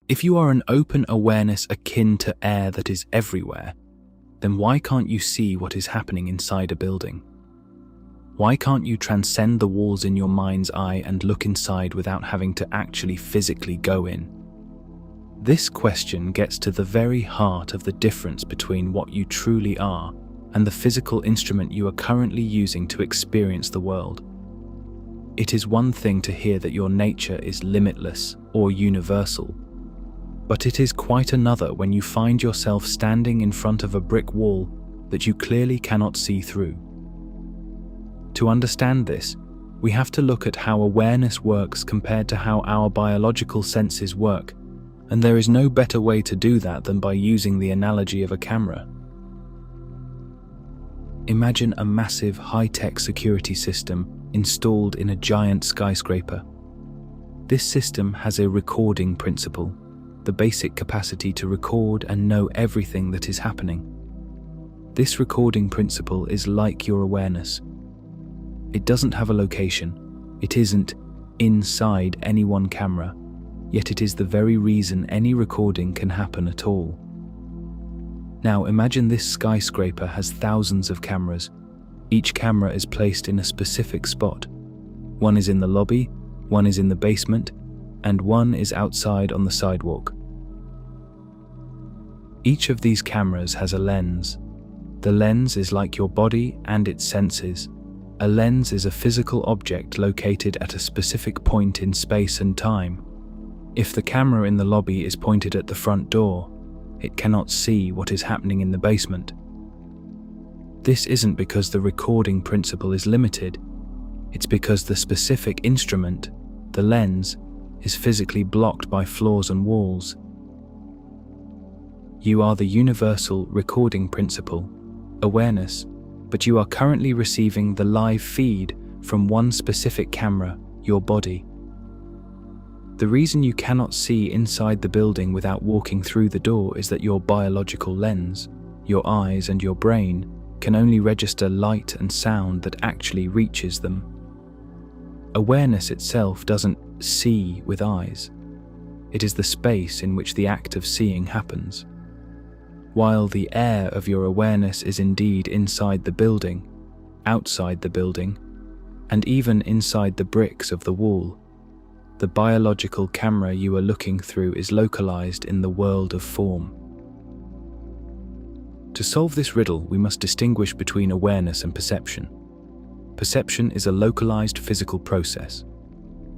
If you are an open awareness akin to air that is everywhere, then why can't you see what is happening inside a building? Why can't you transcend the walls in your mind's eye and look inside without having to actually physically go in? This question gets to the very heart of the difference between what you truly are and the physical instrument you are currently using to experience the world. It is one thing to hear that your nature is limitless or universal, but it is quite another when you find yourself standing in front of a brick wall that you clearly cannot see through. To understand this, we have to look at how awareness works compared to how our biological senses work, and there is no better way to do that than by using the analogy of a camera. Imagine a massive high-tech security system installed in a giant skyscraper. This system has a recording principle, the basic capacity to record and know everything that is happening. This recording principle is like your awareness. It doesn't have a location. It isn't inside any one camera, yet it is the very reason any recording can happen at all. Now imagine this skyscraper has thousands of cameras. Each camera is placed in a specific spot. One is in the lobby, one is in the basement, and one is outside on the sidewalk. Each of these cameras has a lens. The lens is like your body and its senses. A lens is a physical object located at a specific point in space and time. If the camera in the lobby is pointed at the front door, it cannot see what is happening in the basement. This isn't because the recording principle is limited. It's because the specific instrument, the lens, is physically blocked by floors and walls. You are the universal recording principle, awareness, but you are currently receiving the live feed from one specific camera, your body. The reason you cannot see inside the building without walking through the door is that your biological lens, your eyes and your brain, can only register light and sound that actually reaches them. Awareness itself doesn't see with eyes. It is the space in which the act of seeing happens. While the air of your awareness is indeed inside the building, outside the building, and even inside the bricks of the wall, the biological camera you are looking through is localized in the world of form. To solve this riddle, we must distinguish between awareness and perception. Perception is a localized physical process.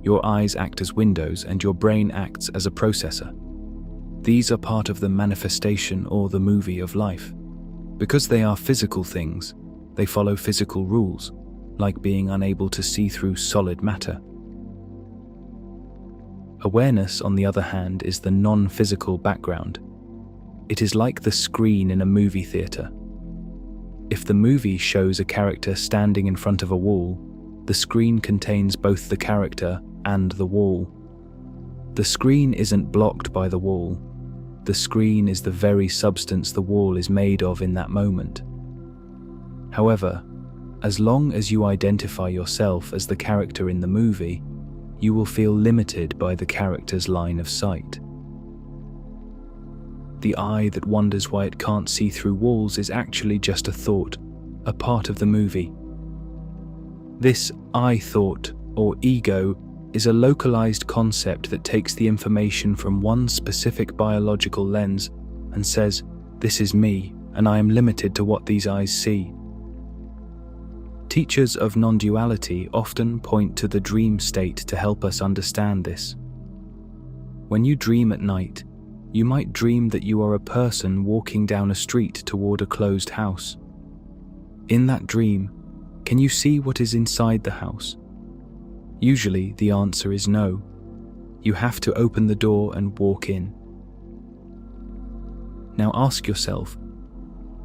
Your eyes act as windows and your brain acts as a processor. These are part of the manifestation or the movie of life. Because they are physical things, they follow physical rules, like being unable to see through solid matter. Awareness, on the other hand, is the non-physical background. It is like the screen in a movie theater. If the movie shows a character standing in front of a wall, the screen contains both the character and the wall. The screen isn't blocked by the wall. The screen is the very substance the wall is made of in that moment. However, as long as you identify yourself as the character in the movie, you will feel limited by the character's line of sight. The eye that wonders why it can't see through walls is actually just a thought, a part of the movie. This I thought, or ego, is a localized concept that takes the information from one specific biological lens and says, "This is me, and I am limited to what these eyes see." Teachers of non-duality often point to the dream state to help us understand this. When you dream at night, you might dream that you are a person walking down a street toward a closed house. In that dream, can you see what is inside the house? Usually, the answer is no. You have to open the door and walk in. Now ask yourself,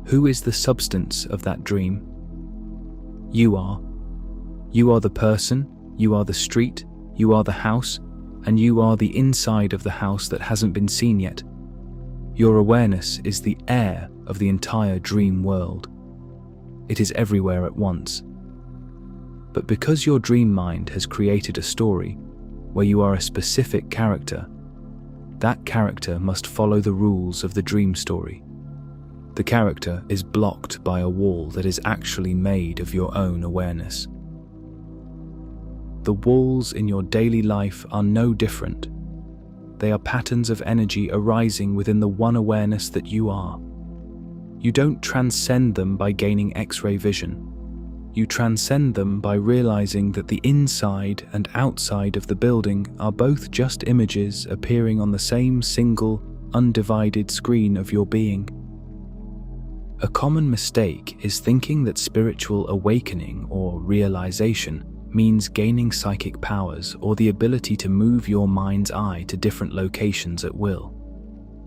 who is the substance of that dream? You are. You are the person, you are the street, you are the house, and you are the inside of the house that hasn't been seen yet. Your awareness is the air of the entire dream world. It is everywhere at once. But because your dream mind has created a story where you are a specific character, that character must follow the rules of the dream story. The character is blocked by a wall that is actually made of your own awareness. The walls in your daily life are no different. They are patterns of energy arising within the one awareness that you are. You don't transcend them by gaining X-ray vision. You transcend them by realizing that the inside and outside of the building are both just images appearing on the same single, undivided screen of your being. A common mistake is thinking that spiritual awakening or realization means gaining psychic powers or the ability to move your mind's eye to different locations at will.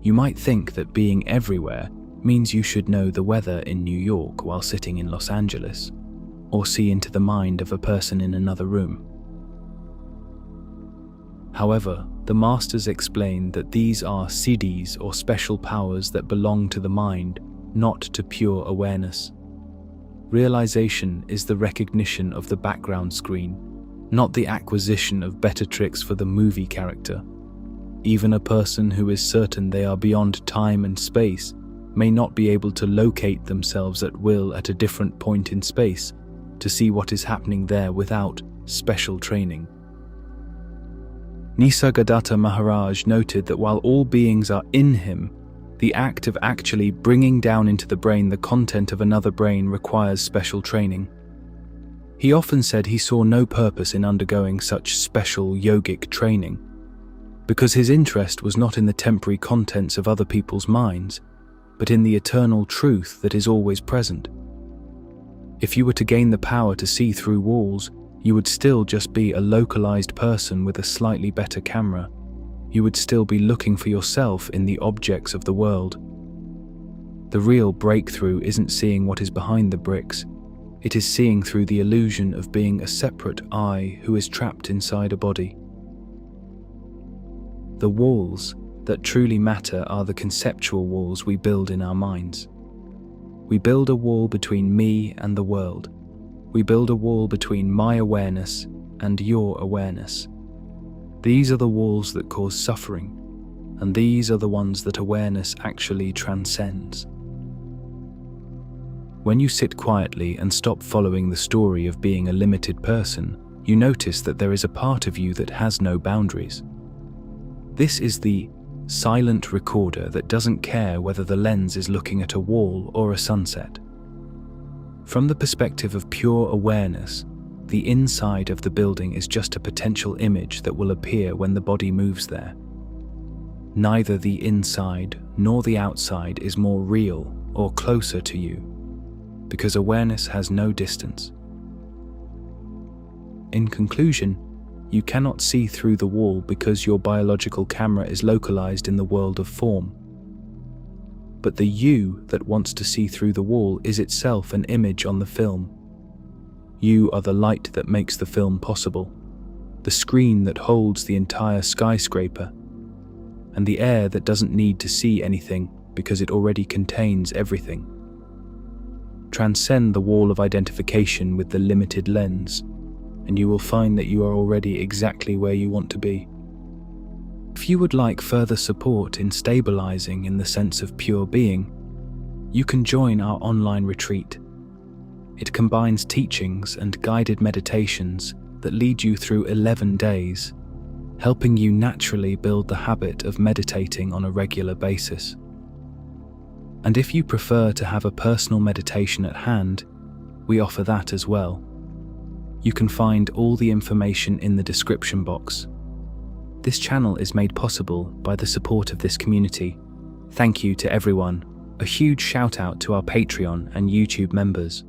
You might think that being everywhere means you should know the weather in New York while sitting in Los Angeles, or see into the mind of a person in another room. However, the masters explain that these are siddhis or special powers that belong to the mind, not to pure awareness. Realization is the recognition of the background screen, not the acquisition of better tricks for the movie character. Even a person who is certain they are beyond time and space may not be able to locate themselves at will at a different point in space to see what is happening there without special training. Nisargadatta Maharaj noted that while all beings are in him, the act of actually bringing down into the brain the content of another brain requires special training. He often said he saw no purpose in undergoing such special yogic training, because his interest was not in the temporary contents of other people's minds, but in the eternal truth that is always present. If you were to gain the power to see through walls, you would still just be a localized person with a slightly better camera. You would still be looking for yourself in the objects of the world. The real breakthrough isn't seeing what is behind the bricks. It is seeing through the illusion of being a separate I who is trapped inside a body. The walls that truly matter are the conceptual walls we build in our minds. We build a wall between me and the world. We build a wall between my awareness and your awareness. These are the walls that cause suffering, and these are the ones that awareness actually transcends. When you sit quietly and stop following the story of being a limited person, you notice that there is a part of you that has no boundaries. This is the silent recorder that doesn't care whether the lens is looking at a wall or a sunset. From the perspective of pure awareness, the inside of the building is just a potential image that will appear when the body moves there. Neither the inside nor the outside is more real or closer to you, because awareness has no distance. In conclusion, you cannot see through the wall because your biological camera is localized in the world of form. But the you that wants to see through the wall is itself an image on the film. You are the light that makes the film possible, the screen that holds the entire skyscraper, and the air that doesn't need to see anything because it already contains everything. Transcend the wall of identification with the limited lens, and you will find that you are already exactly where you want to be. If you would like further support in stabilizing in the sense of pure being, you can join our online retreat. It combines teachings and guided meditations that lead you through 11 days, helping you naturally build the habit of meditating on a regular basis. And if you prefer to have a personal meditation at hand, we offer that as well. You can find all the information in the description box. This channel is made possible by the support of this community. Thank you to everyone. A huge shout out to our Patreon and YouTube members.